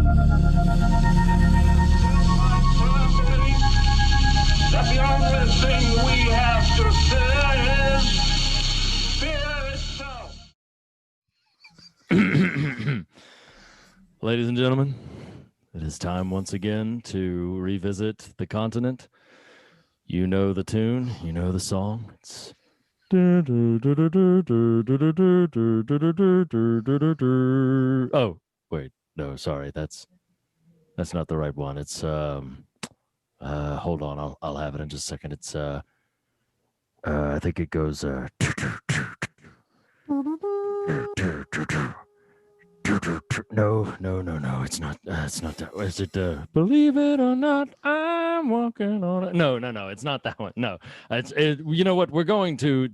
That the only thing we have to fear is fear itself. Ladies and gentlemen, it is time once again to revisit the continent. You know the tune, you know the song. It's oh, wait, no, sorry, that's not the right one. It's hold on, I'll have it in just a second. It's I think it goes no, it's not that. Is it believe it or not, I'm walking on it? No, it's not that one. No, you know what, we're going to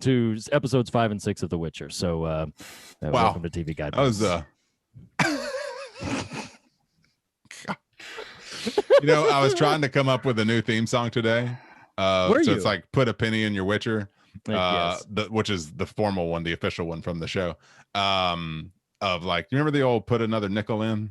episodes 5 and 6 of The Witcher, so Wow. welcome to TV Guideposts. That was I was trying to come up with a new theme song today. It's like Put a Penny in Your Witcher, Yes. which is the formal one, the official one from the show. Of like, you remember the old Put Another Nickel In,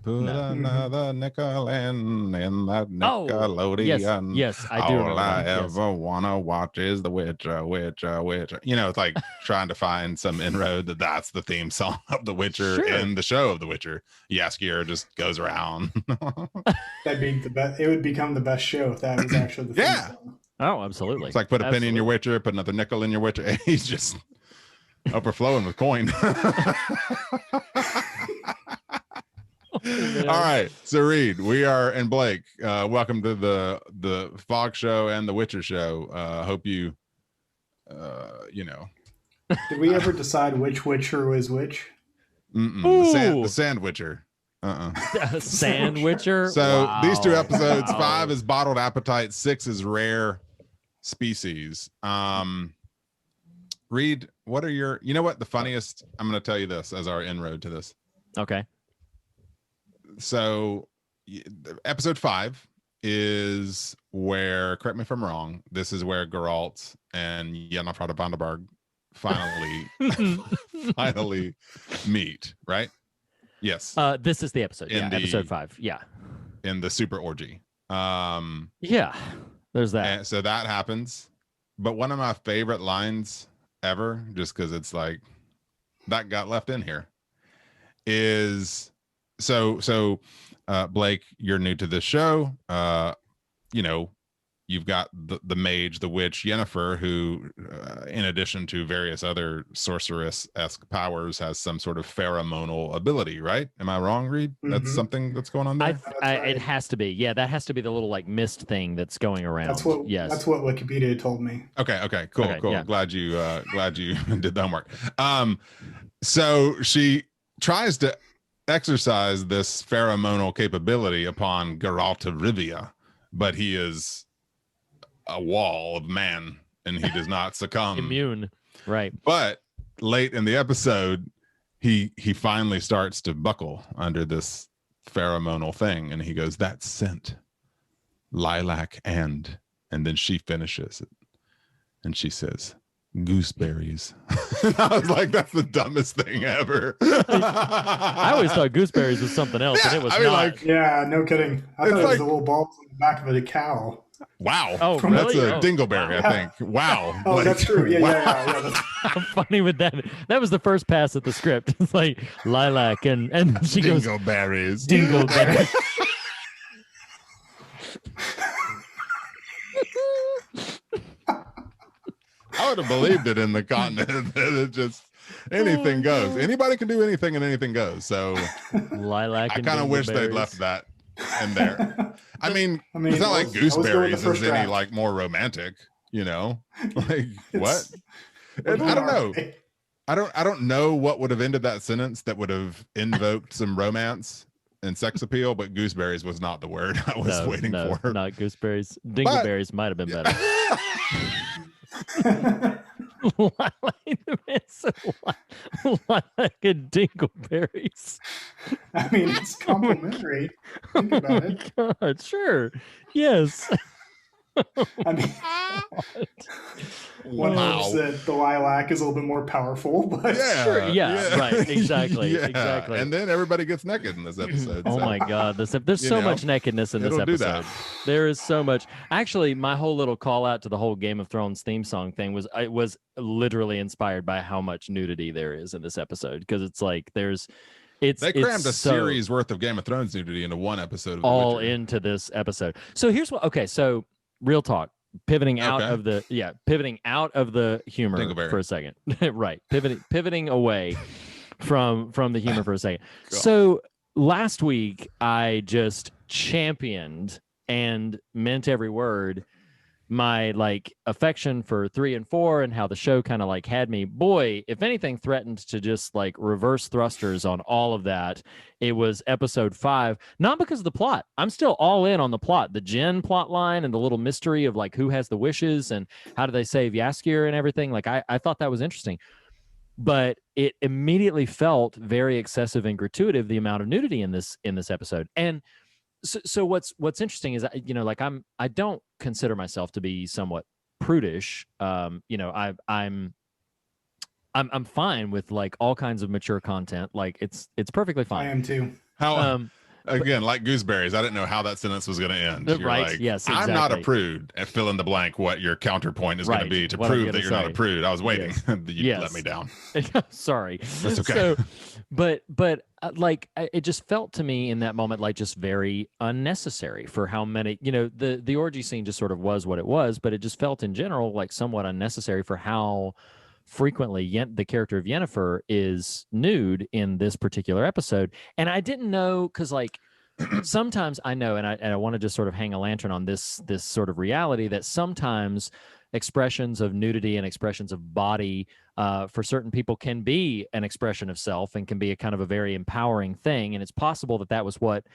Put another nickel in that Nickelodeon. Yes, I do. All I ever wanna watch is The Witcher. It's like trying to find some inroad that's the theme song of The Witcher and the show of The Witcher. Jaskier just goes around. That'd be the best. It would become the best show if that was actually the theme song. Oh, absolutely. It's like put a penny in your Witcher, put another nickel in your Witcher. He's just overflowing with coin. All right, so Reed, we are, and Blake, welcome to the Fog Show and the Witcher Show. Hope you Did we ever decide which Witcher was which? The Sand Witcher. Sand Witcher. So these two episodes, 5 is Bottled Appetite, 6 is Rare Species. Reed, what are your, the funniest, I'm going to tell you this as our inroad to this. Okay. So episode 5 is where, correct me if I'm wrong, this is where Geralt and Yennefer de Vandenberg finally meet, right? Yes. This is the episode. Episode 5. Yeah. In the super orgy. Yeah. There's that. And so that happens. But one of my favorite lines ever, just because it's like that got left in here, is so Blake, you're new to this show. You've got the mage, the witch, Yennefer, who, in addition to various other sorceress-esque powers, has some sort of pheromonal ability, right? Am I wrong, Reed? That's something that's going on there? It has to be. Yeah, that has to be the little like mist thing that's going around. That's what Wikipedia told me. Okay, cool. Yeah. Glad you did the homework. So she tries to exercise this pheromonal capability upon Geralt of Rivia, but he is a wall of man and he does not succumb. Immune, right? But late in the episode, he finally starts to buckle under this pheromonal thing, and he goes, "That scent, lilac and then she finishes it, and she says, gooseberries." I was like, that's the dumbest thing ever. I always thought gooseberries was something else, and it was not. Yeah, no kidding. I thought it was the little bulbs on the back of a cow. Wow. Oh, that's really? a dingleberry, wow. I think. Wow. Oh, Like, that's true. Yeah, wow. yeah. I'm funny with that. That was the first pass at the script. It's like lilac, and she goes, dingleberries. dingleberry. I would have believed it in the continent. It just anything goes. Anybody can do anything, and anything goes. So Lilac. I kind of wish they'd left that in there. I mean, it's not like gooseberries is any like more romantic, Like what? I don't know. I don't know what would have ended that sentence that would have invoked some romance and sex appeal, but gooseberries was not the word I was waiting for. Not gooseberries. Dingleberries might have been better. Lilac and dingleberries. I mean, it's complimentary. Think about it. God, sure. Yes. I mean, one hopes that the lilac is a little bit more powerful, but right, exactly, exactly. And then everybody gets naked in this episode. Oh my God, there's so much nakedness in this episode. There is so much. Actually, my whole little call out to the whole Game of Thrones theme song thing was literally inspired by how much nudity there is in this episode, because it's like they crammed a series worth of Game of Thrones nudity into one episode of The all Witcher. into this episode. So here's what. Okay, so real talk. Pivoting out of the humor for a second. Right. Pivoting away from the humor for a second. Cool. So last week I just championed and meant every word my affection for 3 and 4 and how the show kind of had me. Boy, if anything threatened to just reverse thrusters on all of that, it was episode 5. Not because of the plot. I'm still all in on the plot, the Jen plot line and the little mystery of who has the wishes and how do they save Yaskier and everything. I thought that was interesting, but it immediately felt very excessive and gratuitous, the amount of nudity in this episode. And so what's interesting is, I don't consider myself to be somewhat prudish. I'm fine with all kinds of mature content. It's perfectly fine. I am too. Again, like gooseberries, I didn't know how that sentence was going to end. You're right. Yes, exactly. I'm not a prude. And fill in the blank what your counterpoint is going to be to prove that you're not a prude. I was waiting. You let me down. Sorry. That's okay. So, but it just felt to me in that moment just very unnecessary for how many, the orgy scene just sort of was what it was, but it just felt in general somewhat unnecessary for how frequently the character of Yennefer is nude in this particular episode. And I didn't know, because sometimes I know, and I want to just sort of hang a lantern on this sort of reality, that sometimes expressions of nudity and expressions of body for certain people can be an expression of self and can be a kind of a very empowering thing. And it's possible that was what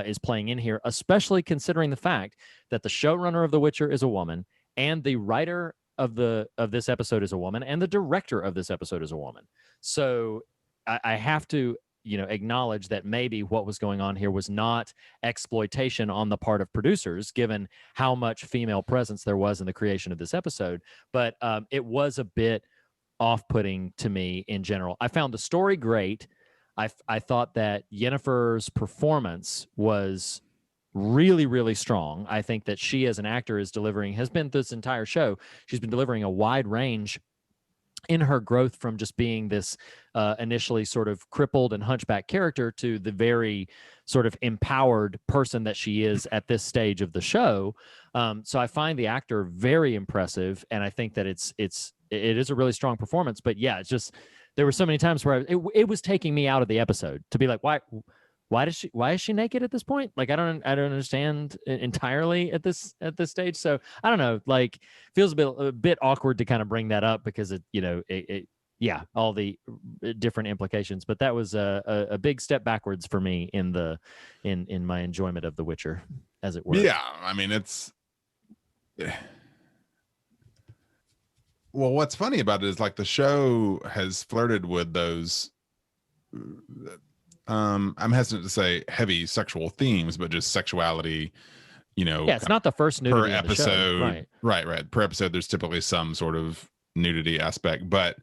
is playing in here, especially considering the fact that the showrunner of The Witcher is a woman, and the writer of this episode is a woman, and the director of this episode is a woman. So I have to acknowledge that maybe what was going on here was not exploitation on the part of producers, given how much female presence there was in the creation of this episode, but it was a bit off-putting to me in general. I found the story great. I thought that Yennefer's performance was really, really strong. I think that she as an actor has been this entire show, she's been delivering a wide range in her growth from just being this initially sort of crippled and hunchback character to the very sort of empowered person that she is at this stage of the show. So I find the actor very impressive, and I think that it is a really strong performance. But yeah, it's just, there were so many times where it was taking me out of the episode to be like, why is she naked at this point? I don't understand entirely at this stage. So I don't know, feels a bit awkward to kind of bring that up, because all the different implications. But that was a big step backwards for me in my enjoyment of The Witcher, as it were. Yeah, I mean, well, what's funny about it is the show has flirted with those. I'm hesitant to say heavy sexual themes, but just sexuality, it's not the first nudity per episode. Right. Per episode, there's typically some sort of nudity aspect, but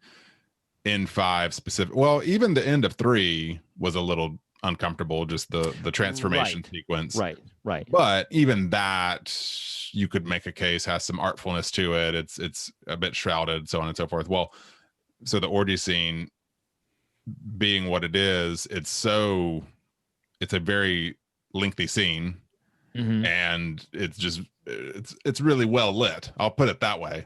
in 5 specific, well, even the end of 3 was a little uncomfortable, just the transformation sequence. Right. But even that, you could make a case, has some artfulness to it. It's a bit shrouded, so on and so forth. Well, so the orgy scene being what it is, it's a very lengthy scene, and it's really well lit. I'll put it that way.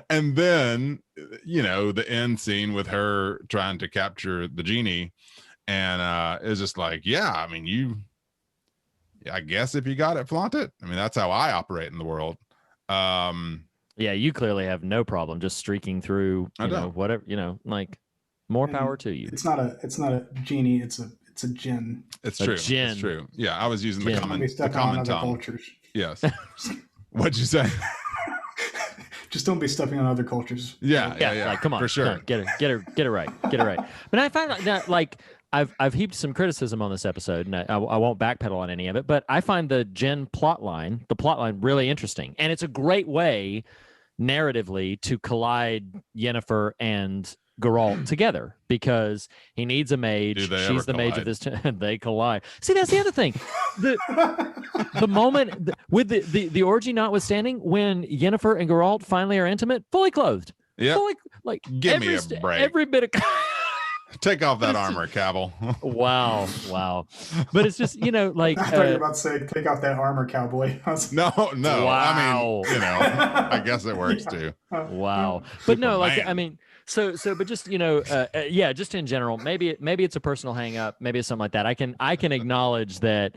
And then the end scene with her trying to capture the genie, and it's just I guess if you got it, flaunt it. I mean, that's how I operate in the world. Yeah, you clearly have no problem just streaking through, whatever, more power to you. It's not a genie, it's a djinn. It's true. Djinn. It's true. Yeah, I was using the common tongue. Cultures. Yes. What'd you say? Just don't be stepping on other cultures. Yeah. Come on, for sure. Get it right. But I find that I've heaped some criticism on this episode, and I won't backpedal on any of it, but I find the Jen plotline really interesting, and it's a great way narratively to collide Yennefer and Geralt together, because he needs a mage. She's the mage of this. They collide. See, that's the other thing. The moment with the orgy notwithstanding, when Yennefer and Geralt finally are intimate, fully clothed. Yeah. Like give me a break. Every bit of take off that armor, Cavill. Wow. But it's just, like I thought you were about to say take off that armor, cowboy. No. Wow. I mean, I guess it works too. Wow. But no, like, I mean, so, but just, just in general, maybe it's a personal hang up. Maybe it's something like that. I can acknowledge that,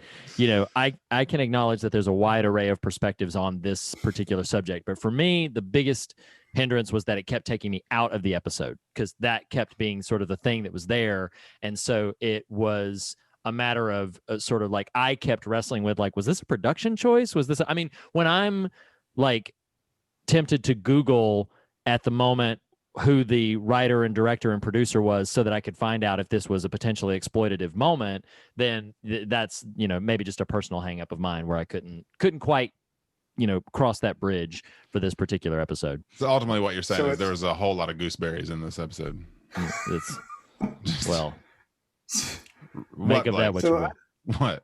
I can acknowledge that there's a wide array of perspectives on this particular subject. But for me, the biggest hindrance was that it kept taking me out of the episode, because that kept being sort of the thing that was there. And so it was a matter of sort of like, I kept wrestling with like, was this a production choice? Was this, I mean, when I'm like tempted to Google at the moment who the writer and director and producer was so that I could find out if this was a potentially exploitative moment, then that's, maybe just a personal hang up of mine where I couldn't quite, cross that bridge for this particular episode. So ultimately what you're saying is there was a whole lot of gooseberries in this episode. Make of that what you will. What?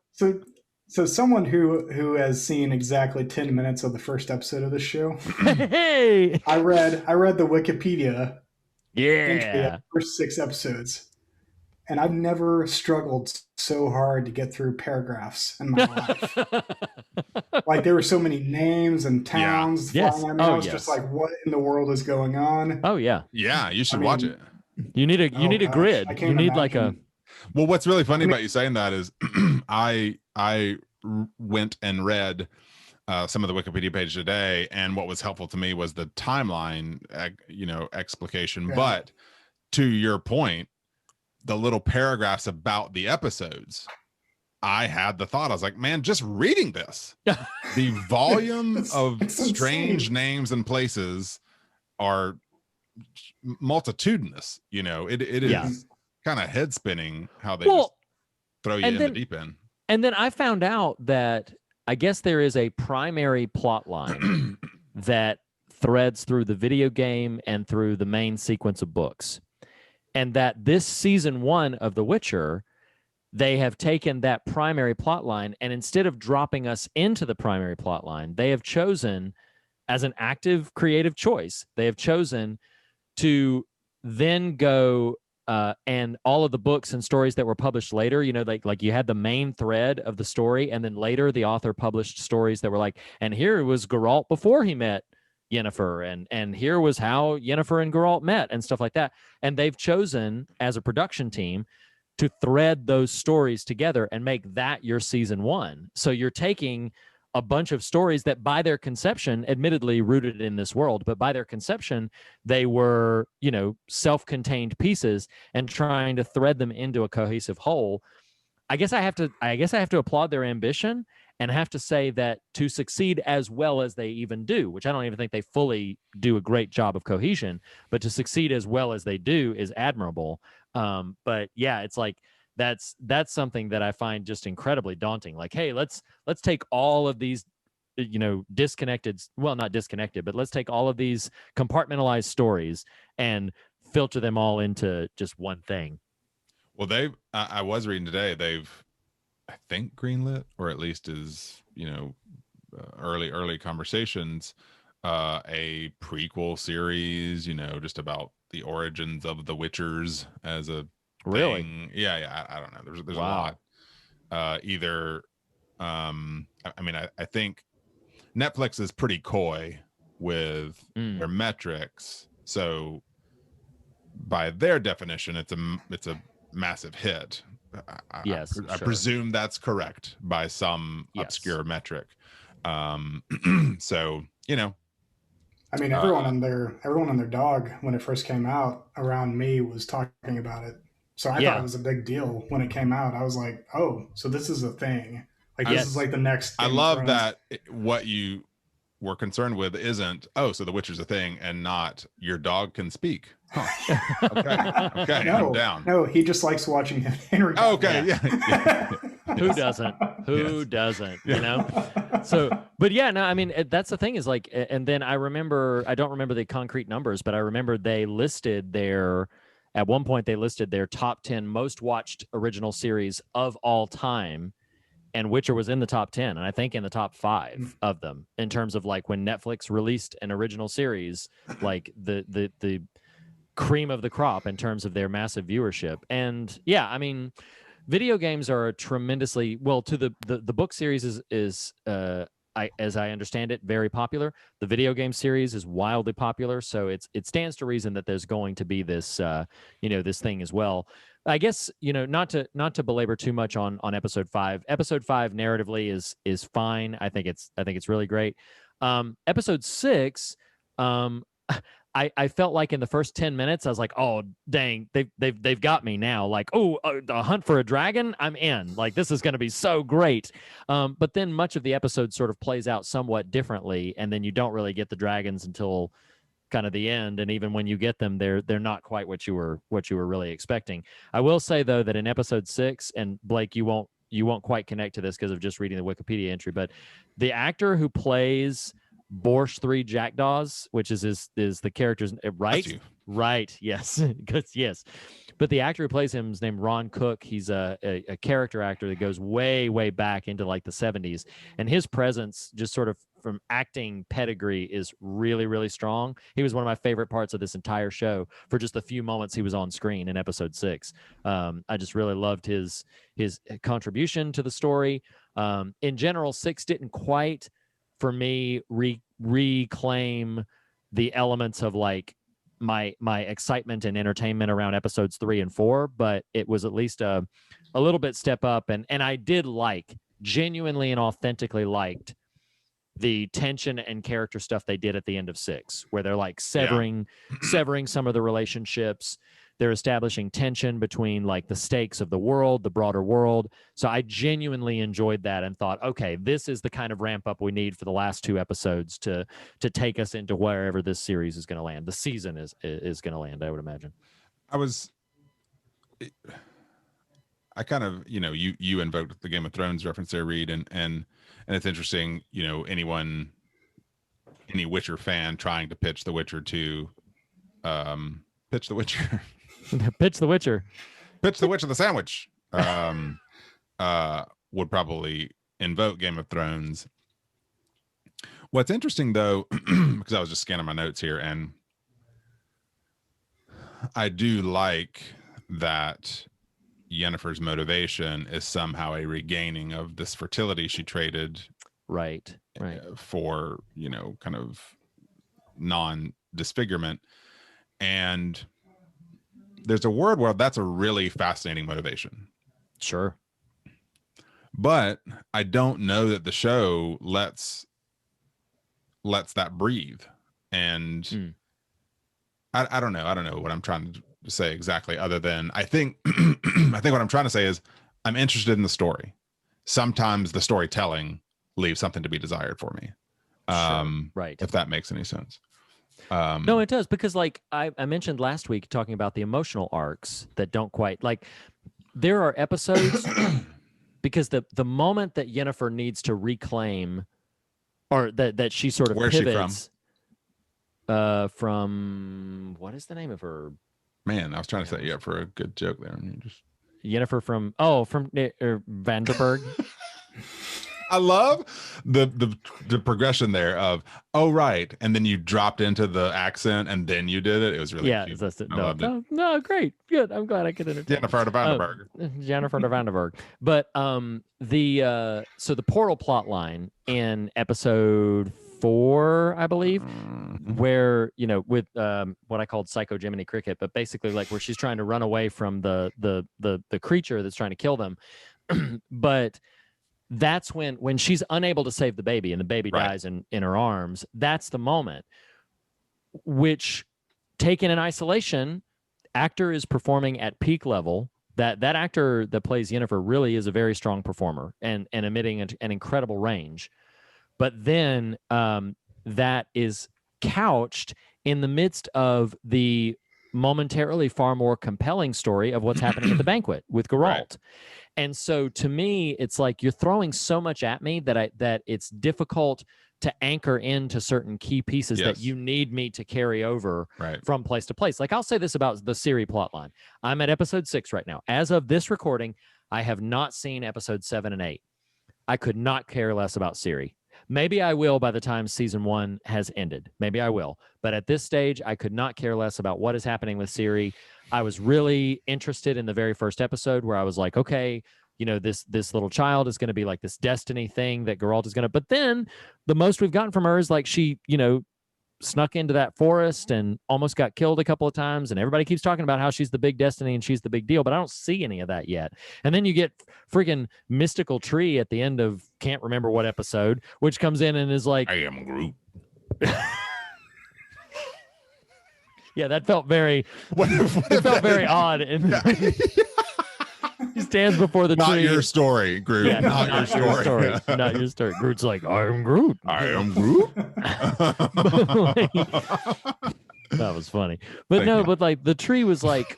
So someone who has seen exactly 10 minutes of the first episode of the show. Hey, I read the Wikipedia. Yeah. First 6 episodes. And I've never struggled so hard to get through paragraphs in my life. Like there were so many names and towns flying at me. I was just like, what in the world is going on? Oh yeah. Yeah, you should watch it. You need a grid. You need like a. Well, what's really funny about you saying that is I went and read some of the Wikipedia page today, and what was helpful to me was the timeline, explication. Yeah. But to your point, the little paragraphs about the episodes, I had the thought, I was like, man, just reading this, the volume of strange names and places are multitudinous. It is kind of head spinning how they just throw you in the deep end. And then I found out that I guess there is a primary plot line that threads through the video game and through the main sequence of books. And that this season 1 of The Witcher, they have taken that primary plot line, and instead of dropping us into the primary plot line, they have chosen, as an active creative choice, they have chosen to then go and all of the books and stories that were published later, like you had the main thread of the story, and then later the author published stories that were like, and here was Geralt before he met Yennefer, and here was how Yennefer and Geralt met, and stuff like that. And they've chosen, as a production team, to thread those stories together and make that your season 1. So you're taking a bunch of stories that by their conception, admittedly rooted in this world, but by their conception, they were, self-contained pieces, and trying to thread them into a cohesive whole. I guess I have to applaud their ambition, and have to say that to succeed as well as they even do, which I don't even think they fully do a great job of cohesion, but to succeed as well as they do is admirable. But yeah, it's like, that's something that I find just incredibly daunting. Like, hey, let's take all of these, disconnected, well, not disconnected, but let's take all of these compartmentalized stories and filter them all into just one thing. Well, I was reading today, I think greenlit, or at least is, early conversations, a prequel series, just about the origins of the Witchers as a really thing. Yeah. I don't know. There's a lot. I think Netflix is pretty coy with their metrics. So by their definition, it's a massive hit. I presume that's correct by some obscure metric. So, I mean, everyone and their dog, when it first came out around me, was talking about it. So I thought it was a big deal when it came out. I was like, oh, so this is a thing. Like, this is like the next Game I of love Thrones. that what you were concerned with isn't, oh, so The Witcher's a thing, and not your dog can speak. Okay. No, I'm down. No, he just likes watching Henry. Oh, okay. Yeah. Who doesn't? Who doesn't? You know? So, but yeah, no, I mean, that's the thing is like, and then I don't remember the concrete numbers, but I remember at one point they listed their top 10 most watched original series of all time. And Witcher was in the top 10, and I think in the top 5 of them in terms of like when Netflix released an original series, like the cream of the crop in terms of their massive viewership. And yeah, I mean, video games are tremendously to the book series is as I understand it, very popular. The video game series is wildly popular, so it stands to reason that there's going to be this this thing as well. I guess not to belabor too much on episode 5. Episode 5 narratively is fine. I think it's really great. Episode 6, I felt like in the first 10 minutes I was like, oh dang, they've got me now. Like, oh, the hunt for a dragon, I'm in. Like, this is going to be so great. But then much of the episode sort of plays out somewhat differently, and then you don't really get the dragons until kind of the end, and even when you get them, they're not quite what you were really expecting. I will say though that in episode 6, and Blake, you won't quite connect to this because of just reading the Wikipedia entry, but the actor who plays Borscht 3 Jackdaws, which is the character's right, yes, yes. But the actor who plays him is named Ron Cook. He's a character actor that goes way back into like the 70s, and his presence just sort of from acting pedigree is really strong. He was one of my favorite parts of this entire show for just the few moments he was on screen in episode 6. I just really loved his contribution to the story. In general, 6 didn't quite, for me, reclaim the elements of like my excitement and entertainment around episodes 3 and 4, but it was at least a little bit step up, and I did genuinely and authentically liked the tension and character stuff they did at the end of 6, where they're like severing some of the relationships. They're establishing tension between like the stakes of the world, the broader world. So I genuinely enjoyed that and thought, okay, this is the kind of ramp up we need for the last 2 episodes to take us into wherever this series is going to land. The season is going to land, I would imagine. I kind of, you invoked the Game of Thrones reference there, Reed, and it's interesting, any Witcher fan trying to pitch The Witcher to pitch The Witcher. Pitch The Witcher. Pitch The Witcher the sandwich. Would probably invoke Game of Thrones. What's interesting though, because I was just scanning my notes here, and I do like that Yennefer's motivation is somehow a regaining of this fertility she traded right for kind of non-disfigurement. And there's a word where that's a really fascinating motivation. Sure. But I don't know that the show lets that breathe. And I don't know what I'm trying to say exactly, other than I think what I'm trying to say is I'm interested in the story. Sometimes the storytelling leaves something to be desired for me. Right. If that makes any sense. No, it does, because like I mentioned last week talking about the emotional arcs that don't quite, like, there are episodes because the moment that Yennefer needs to reclaim, or that she sort of Where's pivots from what is the name of her? Man, I was trying to set you up for a good joke there, and you just Yennefer from Vanderberg. I love the progression there of right, and then you dropped into the accent, and then you did it. It was really cute. That's it. No, great, good. I'm glad I could entertain. Jennifer de Vanderberg. Jennifer de Vanderberg. But the portal plot line in episode 4, I believe, where with what I called Psycho Jiminy Cricket, but basically like where she's trying to run away from the creature that's trying to kill them, but that's when she's unable to save the baby and the baby dies in her arms. That's the moment which, taken in isolation, actor is performing at peak level. That actor that plays Yennefer really is a very strong performer and emitting an incredible range. But then that is couched in the midst of the momentarily far more compelling story of what's happening at the banquet with Geralt. Right. And so to me, it's like you're throwing so much at me that it's difficult to anchor into certain key pieces that you need me to carry over from place to place. Like I'll say this about the Ciri plotline. I'm at episode 6 right now. As of this recording, I have not seen episode 7 and 8. I could not care less about Ciri. Maybe I will by the time season 1 has ended. Maybe I will. But at this stage, I could not care less about what is happening with Ciri. I was really interested in the very first episode where I was like, okay, you know, this little child is going to be like this destiny thing that Geralt is going to. But then the most we've gotten from her is like she, you know, snuck into that forest and almost got killed a couple of times. And everybody keeps talking about how she's the big destiny and she's the big deal. But I don't see any of that yet. And then you get freaking mystical tree at the end of can't remember what episode, which comes in and is like, I am Groot. Yeah, that felt very. It felt very odd. And he stands before the not tree. Not your story, Groot. Yeah, not your story. Not your story. Groot's like, I am Groot. I am Groot. That was funny, but but like the tree was like,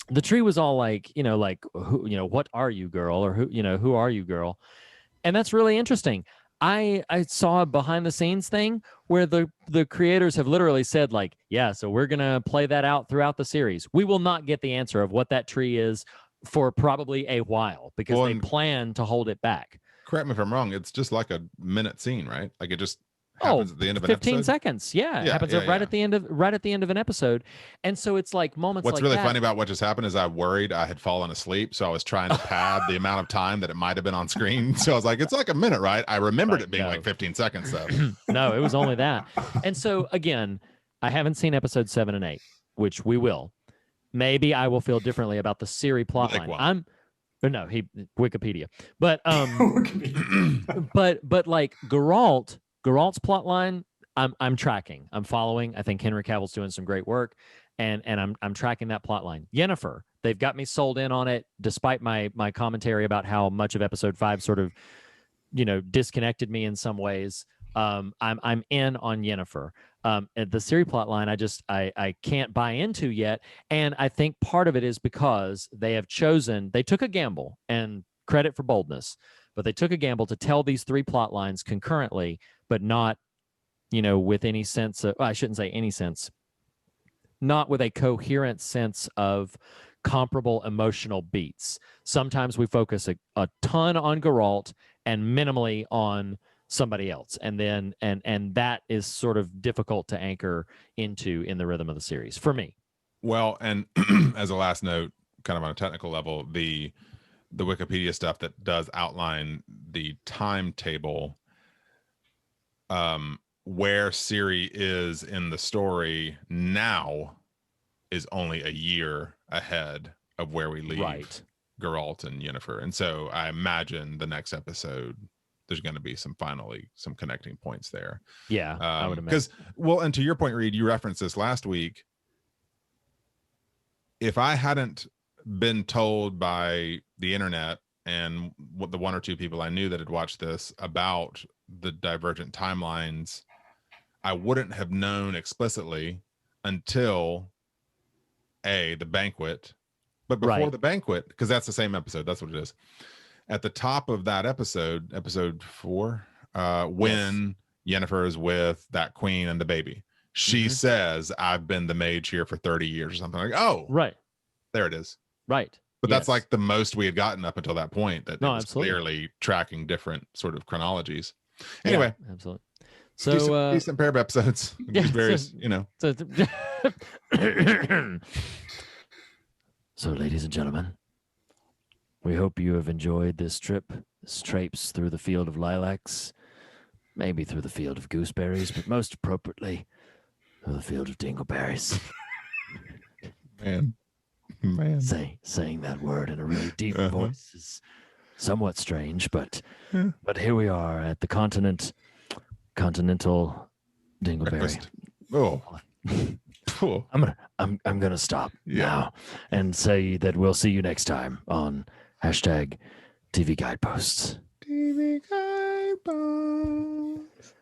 the tree was all like, you know, who, you know, what are you, girl, or who, you know, who are you, girl, and that's really interesting. I saw a behind the scenes thing where the creators have literally said like, yeah, so we're gonna play that out throughout the series. We will not get the answer of what that tree is for probably a while because they plan to hold it back. Correct me if I'm wrong. It's just like a minute scene, right? Like it just happens at the end of an 15 episode. Seconds. Yeah. It happens right at the end of an episode. And so it's like moments What's like really that. funny about what just happened is I worried I had fallen asleep. So I was trying to pad the amount of time that it might have been on screen. So I was like, it's like a minute, right? I remembered it being like 15 seconds though. No, it was only that. And so again, I haven't seen episode 7 and 8, which we will. Maybe I will feel differently about the Ciri plotline. Wikipedia. But but like Geralt's plotline, I'm tracking. I'm following. I think Henry Cavill's doing some great work, and I'm tracking that plotline. Yennefer, they've got me sold in on it, despite my commentary about how much of episode 5 sort of, you know, disconnected me in some ways. I'm in on Yennefer. The Ciri plotline, I can't buy into yet, and I think part of it is because they took a gamble, and credit for boldness, but they took a gamble to tell these 3 plot lines concurrently, but not, you know, with any sense of, I shouldn't say any sense, not with a coherent sense of comparable emotional beats. Sometimes we focus a ton on Geralt and minimally on somebody else, and then and that is sort of difficult to anchor into in the rhythm of the series for me. Well, and as a last note, kind of on a technical level, the Wikipedia stuff that does outline the timetable, where Ciri is in the story now is only a year ahead of where we leave Geralt and Yennefer, and so I imagine the next episode there's going to be some connecting points there. Yeah, I would imagine. Because, well, and to your point, Reed, you referenced this last week. If I hadn't been told by the internet and the 1 or 2 people I knew that had watched this about the divergent timelines, I wouldn't have known explicitly until the banquet. But before the banquet, because that's the same episode, that's what it is. At the top of that episode 4, when Yennefer is with that queen and the baby, she says, I've been the mage here for 30 years or something. Like, oh, right. There it is. Right. But that's like the most we had gotten up until that point, that it was absolutely. Clearly tracking different sort of chronologies. Anyway. Yeah, absolutely. So decent pair of episodes. Various, you know. So, ladies and gentlemen, we hope you have enjoyed this trip, this traipse through the field of lilacs, maybe through the field of gooseberries, but most appropriately, through the field of dingleberries. Man. Saying that word in a really deep voice is somewhat strange, but here we are at the continental dingleberry. Oh. I'm gonna stop now and say that we'll see you next time on #TV Guideposts. TV Guideposts.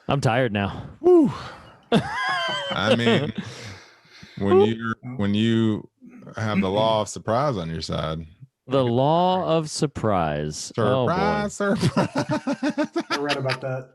I'm tired now. Woo. I mean, when you have the law of surprise on your side. The law of surprise. Surprise, surprise. I read about that.